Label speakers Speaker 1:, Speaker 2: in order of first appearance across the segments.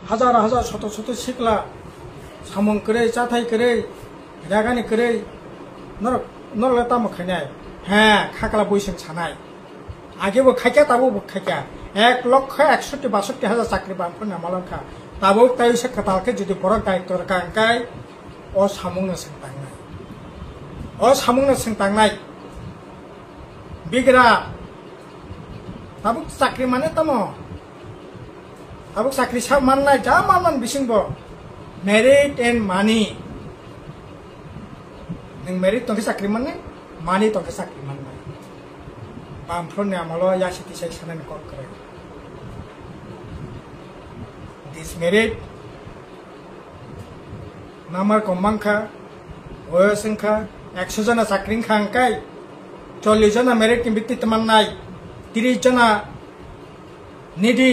Speaker 1: হাজার হাজার শত শত সিকলা সামং করে চাথাই করে রাগানি করে নরলে তামো খাইনায় হ্যাঁ খাকলা বইসেন ছানায় আগেবো খাইকা তাবো খাইকা 1,61,62,000 চাকরি বামফोरनि आमालंखा ताबो ताइसे कतालके जुदि बरक दायित्व रखांखाय अ सामुंनो सोंतांनाय बिग्रा ताबो चाकरि माने तमो ताबो चाकरि सा माननाय जा मान बिसिंबो मेरिट एंड मानी नों मेरिट तंके चाकरि माने मानी तंके चाकरि माननाय बामफोरनि आमालो यासिति साइ सानानि कल करे this merit namar komangkha oyosengkha 100 jana chakring khangkai 40 jana merit ni bitti tamannai 30 jana nidi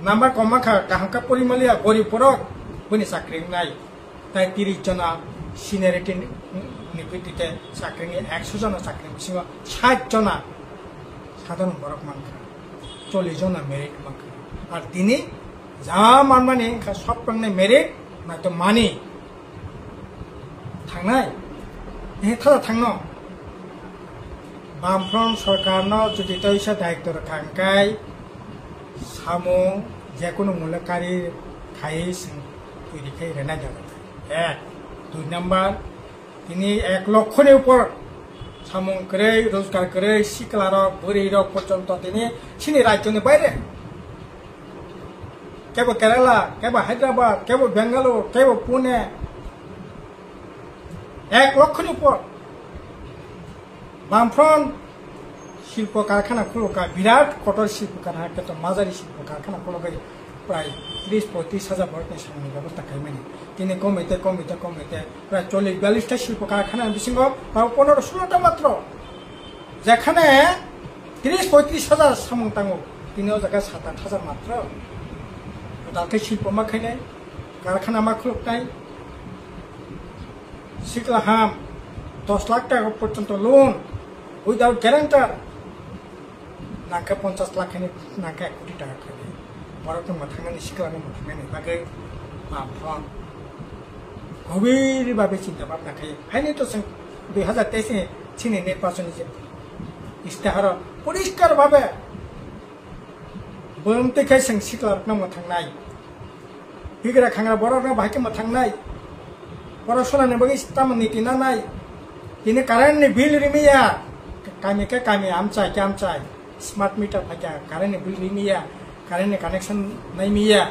Speaker 1: namar komangkha kahangka porimalia gori porok buni chakring nai tai 30 jana seniority ni bittite chakring 100 jana chakring bisingo 60 jana সাধারণ বরক মানখা 40 জনা merit মানখা আর তিনি যা মানমানি সব পাংনাय merit ना तो मानी थांनाय हे थादा थांनो बामफ्रंट सरकारनो जुदि तैसा दायित्व रखांखाय सामु जेकुनु मुलकारि खायै जों तैरिखाय रेना जागोन एक 2 नम्बर তিনি 1 লক্ষनि ऊपर सामुं करे रोजगार करे सिकला रक बुरी रक पर्यन्त তিনি सिनि राज्यनि बायरे केवल केरला केवल हैदराबाद केवल बेंगालुरु केवल पुणे 1 লক্ষनि ऊपर बामफ्रंट शिल्प कारखाना खुलुका बिराट कठोर शिल्प कारखाना तो माजारी शिल्प कारखाना खुलुका प्राय 30-35 হাজার বরকनि सामुंनि व्यवस्था खालामनाय তিনি कमिटे प्राय 40-42টা शिल्प कारखाना बिसिङाव 15-16টা मात्र যেখানে 30-35 হাজার सामुं ताङो তিনিও জায়গা 7-8 হাজার मात्र दालके शिल्प मा खायनाय कारखाना मा खुलुकनाय सिकला हाम 10 लाख टाका पर्यन्त लोन उइदाउट ग्यारान्टर नाका 50 लाखनि नाका 1 कोटी टाका खायनाय बरकनि माथांनानै सिकलानि माथांनानै बागै बामफ्रंट गभीर भावे चिंता भावना खायो हायनि तो जों 2023 नि चीनी निर्वाचन इस्ताहार परिष्कार भावे बोमतेखाय जों सिकलारनो माथांनाय बिग्रा खांग्रा बरकनो बाहायके माथांनाय पराशनानि बागै तामनि तिनानाय दिनै कारेन्टनि बिल रिमिया कामिके कामि आमचाय के आमचाय स्मार्ट मीटर फायका कारेन्टनि बिल रिमिया कारेन्टनि कानेक्शन नायमिया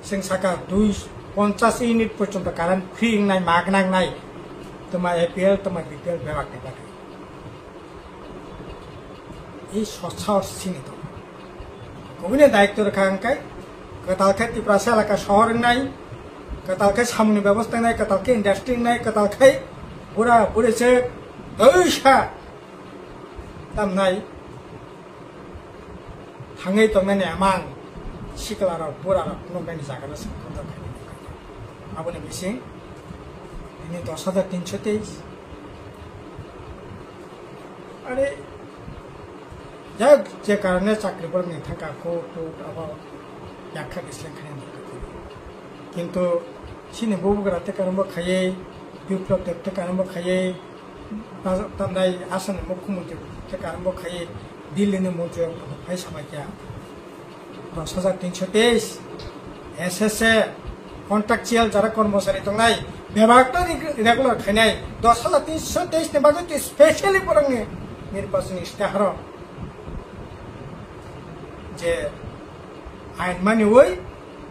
Speaker 1: जों साका 250 यूनिट पर्यन्त कारेन्ट फ्री नाय मागनांनाय तमा एपीएल तमा बीपीएल बेबाकनि बागै এই সচ্ছার চিহ্নিত গভীর দায়িত্ব রাখাंखाय कतालके तिप्रासा एलाका शहर नाय कतालके सामुनि व्यवस्था नाय कतालके इंडस्ट्री नाय कतालके बुरा बुरेसे दैसा तामनाय थाङै तंनायनि आमां सिकलाराव बुराराव नंगायनि जागानो संखोदा आबोनि बिसिं दिनै 10,323 अरे जे कारणे चाकरिफोरनि थाखाखौ अब याखा बिस्लेखानि किन्तु सिनि बबुग्राते कारमबो खायै बिप्लब देबते कारमबो खायै तामनाय आसामनि मुख्यमंत्री ते कारमबो खायै दिल्लीनि मन्त्रि फाय सामायखा 10,323 एसएसए कन्ट्राक्चुअल जारा कर्मचारी दंनाय बेबागता रेगुलार खायनाय 10,323 नि बागै स्पेशली फोरोंनि निर्वाचन इस्ताहार जे आइन मानिवै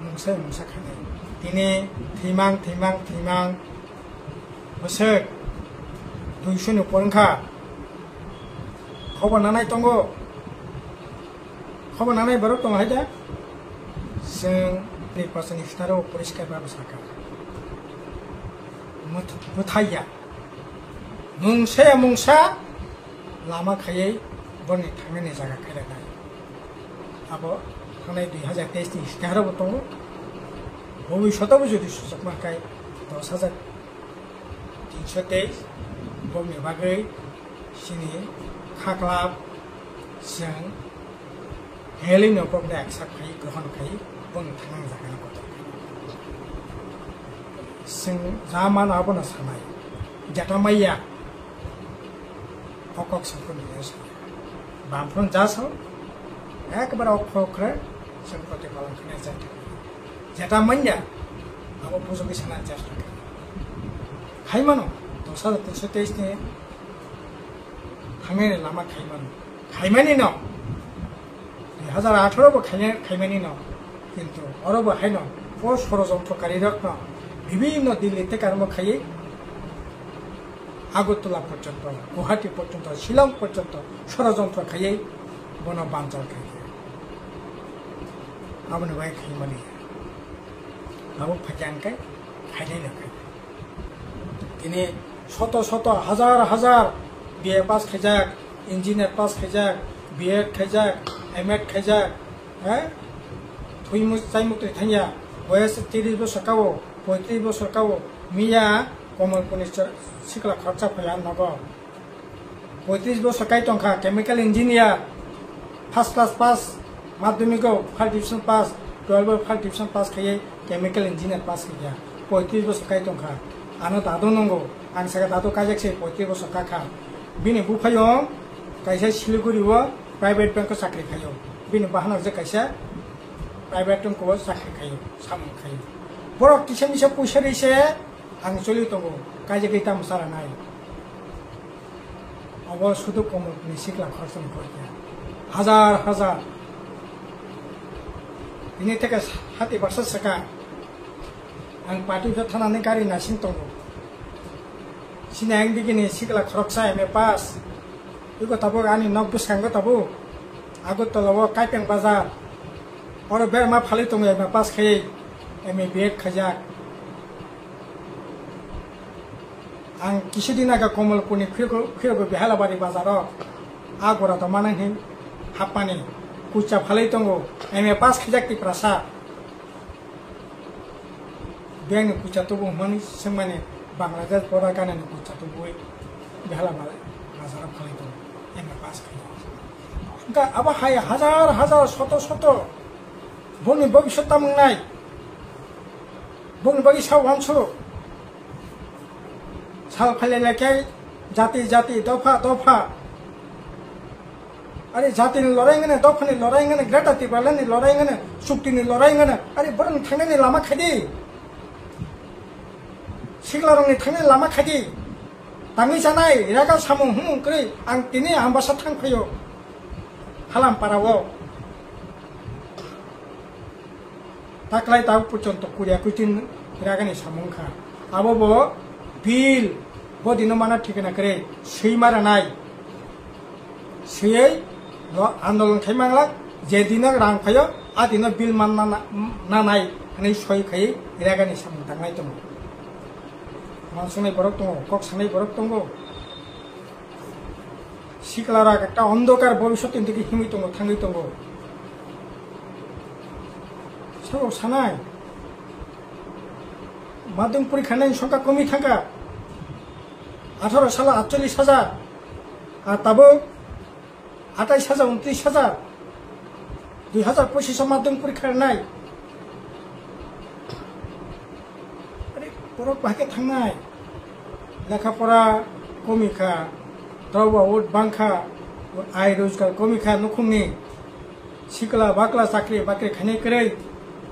Speaker 1: मुंसा खानाय दिनै थैमां बोसोर 200 नि उपरखा खबर नानाय दङ खबर नानाय बरक दङ हायदा जों निर्वाचन इस्ताहाराव परिष्कार भाबे साका मुथाया मुंसा लामा खायै बरनि थांनायनि जागा खायलायनाय अब थांनाय 2023 नि इस्ताहारावबो दङ भबिष्यतावबो जुदि सुजुग मोनखाय 10,323 बरनि बागै सिनि खाख्लाब जों हेलिनो बरनि एक्सेप्ट खायै ग्रहण खायै बरनि थांनाय जागानि गथ' zaman apa na sanai jata maya okok sangkun biasa bampun jaso ekbar okokre sangkote balang kena jata maya apa puso ki sana jasta khai mano dosa dosa taste ne hame lama khai mani no 2018 খাই মানি ন কিন্তু অরব high ন ও ষড়যন্ত্রকারী রত্ন বিভিন্ন দিল্লি থেকে আরম্ভ খাই আগরতলা পর্যন্ত গুয়াহাটি পর্যন্ত শিলং পর্যন্ত ষড়যন্ত্র খাই বন বাঞ্চাল খাই আপনি ভাই খাই মানি আবু ফাঁকানকাই খাইলে না খাই তিনি শত শত হাজার হাজার বিএ পাস খাইজাক ইঞ্জিনিয়ার পাস খাইজাক বিএড খাইজাক এমএড খাইজাক হ্যাঁ থুইমু চাইমুতে থাইয়া বয়স 30 বছর কাও 35 বছর কাও মিয়া কমলপুনি শিকলা খরচা ফেলা নগ 35 বছর কাই টঙ্কা chemical engineer first class pass মাধ্যমিকও first division pass 12 first division pass খাইয়ে কেমিক্যাল ইঞ্জিনিয়ার পাস খাইয়া 35 বছর কাই টঙ্কা আনো দাদো নঙ্গো আং সাকা দাদো কাজাকছে 35 বছর কাকা বিনি বুফাইও কাইসা শিলিগুড়িও प्राइवेट बैंक को साख्री खायो बिनि बाहना जे कैसा प्राइवेट बैंक को साख्री खायो साम खायो बरो किसे मिसे पैसा रैसे आं चलि दंगो काजे गैता मसारा नाय अब शुद्ध कमलनि सिकला खर्चन करके हजार हजार बिनि থেকে 60 বছর सका आं पार्टी को थानानै गारि नासिन दंगो सिनायं दिगिनि सिकला खरकसा एमए पास 이거 타보 아니 넉도 상거 타보 아고떨라워 까이뺑 바자 어느 베마 팔리통에 마 파스케 에미 비엣 카자 안 기시디나가 고물뿐이 크고 비할라바리 바자로 아고라도 마나히 하파니 কুচা ফালাইতঙ্গো এমএ পাস খিজাকতি প্রাসা বেং কুচা তবু মানি সেমানে বাংলাদেশ পড়া কানে কুচা তবু বেহালা মালে বাজার ফালাইতঙ্গো এমএ পাস খাইয়া गा अब हाय हजार हजार शत शत बनि भविष्य तामनाय बनि बगि साव हामसु साल फालेलाय जाति जाति दफा दफा अरे जातिनि लरायंगने दफानि लरायंगने ग्रेटाति बालानि लरायंगने सुक्तिनि लरायंगने अरे बरन थांनायनि लामा खायदि सिगलारंनि थांनायनि लामा खायदि ताङै जानाय रागा सामु हुंक्रै आं दिनै आम्बासा थांफायो halam parawo taklai tahu puconto kuria kucing ragani samungka abo bo bil bo dino mana ঠিকানা করে সেই মারা নাই সেই আন্দোলন খাইমাংলা যে দিন রাং ফাयो आ दिन बिल मान ना নাই नै সই খাই রাগানি সামুং थांनाय दङ मानसुनाय बरक दङ कक सानाय बरक दङ শিকলারা একটা অন্ধকার ভবিষ্যৎ থেকে হিমিত থাঙ্গিত সব সানাই মাধ্যমিক পরীক্ষা নেই সংখ্যা কমই থাকা 18 সালে 48,000 আর তাবো 28,000 29,000 2025 মাধ্যমিক পরীক্ষার নাই আরে পরক ভাগে থাঙ্গাই লেখাপড়া কমিখা Tawa wood banka ai rozgar komika nukhumni sikla bakla sakri bakri khane kare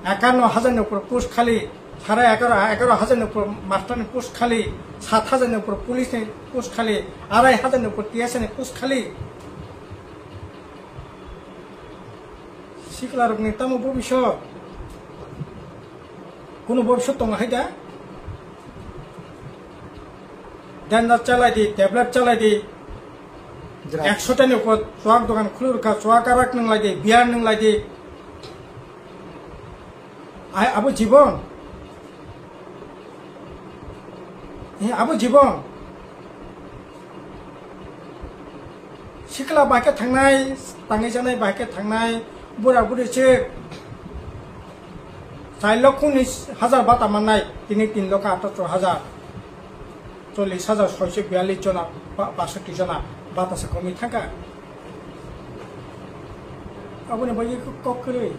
Speaker 1: 51,000 এর উপর পোস্ট খালি 11,500 এর উপর মাস্টারের পোস্ট খালি 7,000 এর উপর পুলিশের পোস্ট খালি 2,500 এর উপর টিএসএনের পোস্ট খালি sikla rokni tamo ভবিষ্যৎ কোন ভবিষ্যৎ দङ হাইদা ড্যান্ডার চালাই দি ট্যাবলেট চালাই দি 100টার উপর সোয়াক দোকান খুলুর কা সোয়াক আরাক নং লাই দি বিয়ার নং লাই দি আই আবু জীবন আবু জীবন सिखला बाइके थांनाय ताङै जानाय बाइके थांनाय बुरा बुरिसो 4,19,000 बाता माननाय दिनै 3,78,000 40,642 जना 62 जना बातासो कमी थांगा आबुनि बायदि ककरै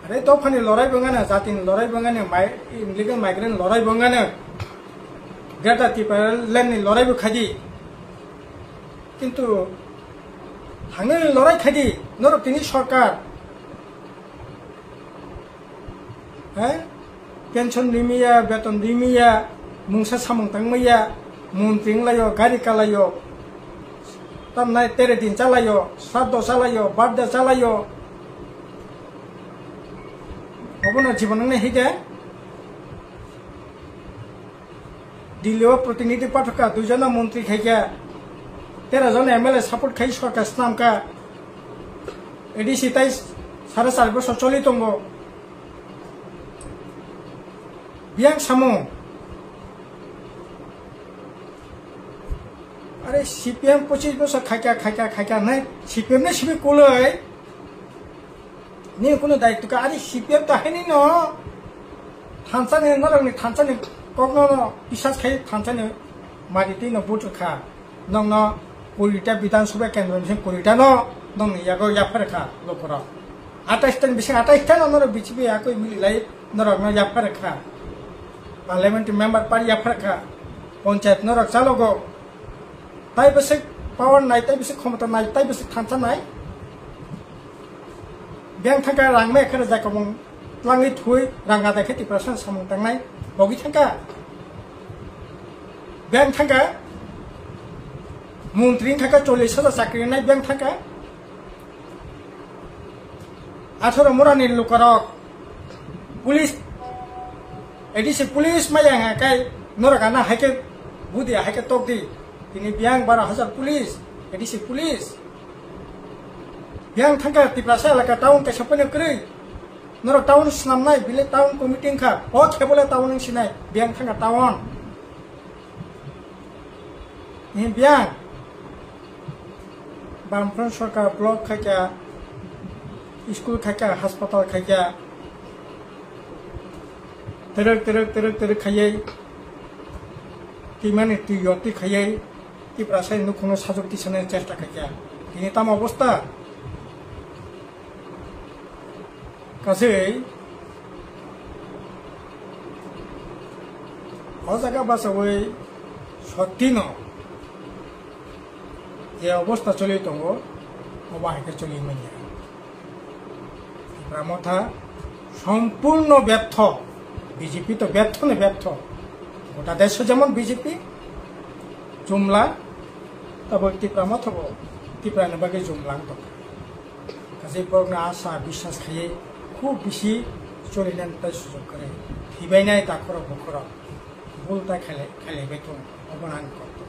Speaker 1: আরে তখনই লড়াই বঙ্গানো জাতিনি লড়াই বঙ্গানো ইলিগেল মাইগ্রেন্ট লড়াই বঙ্গানো গ্রেটা থুনবাইলেন্ডনি লড়াইবো খাদি কিন্তু হাঙ্গেলनि লড়াই খাদি নরক তিনি সরকার হ্যাঁ পেনশন দিমিয়া বেতন দিমিয়া মুংসা সামং তাंगमैया मुंत्रिं लायो गारि कालायो तमनाय 13 दिन चालायो श्राद्ध चालायो बार्डे चालायो अबनो जीवन ने हिदे दिल्लीओ प्रतिनिधि पाठका दुजना मंत्री खाइया 13 जन एमएलए सपोर्ट खाइ सरकार स्नामका एडिसि ताइ 4.5 বছর চলি দंगो बियां सामो अरे सीपीएम 25 বছর खाइका नहीं सीपीएम ने सिबि कोलै नी कोनो दायित्व का अरे सीपीएम तो है नहीं न थानसाने नरंगनि थानसाने कगनो बिसास खाइ थानसाने मारिति न बुट खा नंग न कोरिटा विधानसभा केंद्र में कोरिटा न नंग यागो याफरखा लोकरा 28 तन बिसे 28 तन नर बीजेपी आको मिलिलाई नरंग न याफरखा पार्लियामेंट मेंबर पार याफरखा पंचायत नरक चालगो ताई बसे पावर नाय ताई बसे क्षमता नाय ताई बसे थानसा नाय बेंक थांगा रां मे खरे जायखौ मं लांगै थुइ रांगा दाय 50% सामं थांनाय बगि थांगा बेंक थांगा मंत्री थांगा 40,000 चाकरि नाय बेंक थांगा 18 मुरानि लुकारक पुलिस एडिसि पुलिस मायांगा काई नरगाना हाइके बुदिया हाइके तोकदि तिनी बियां 12,000 पुलिस एडिसि पुलिस बियां थांगा तिप्रासा एलाका टाउन के सपने करै नरक टाउन स्नामनाय बिले टाउन कमिटिं खा ओ खेबले टाउन सिनाय बियां थांगा टाउन नि बियां बामफ्रन सरकार ब्लक खाइका स्कूल खाइका अस्पताल खाइका तरक खाइयै किमाने तुयति खाइयै तिप्रासाय नुखुनो साजुक्ति सने चेष्टा खाइका तिनि ताम अवस्था कासै अजागा बासावै सत्ति न जे अवस्था चलि दङ अबाहायके चलि मानिया रामथा सम्पूर्ण व्यर्थ बीजेपी तो व्यर्थ ने व्यर्थ गोटा देश जेमन बीजेपी जुमला तब तिप्रा मथबो तिप्रा बागे जुमलां दं गासै बरना आशा विश्वास खायै खूब बेसि चलिनाय सुजुग करे हिबायनाय दाखर बखर बुलता खेलायबाय दं अबनान करतो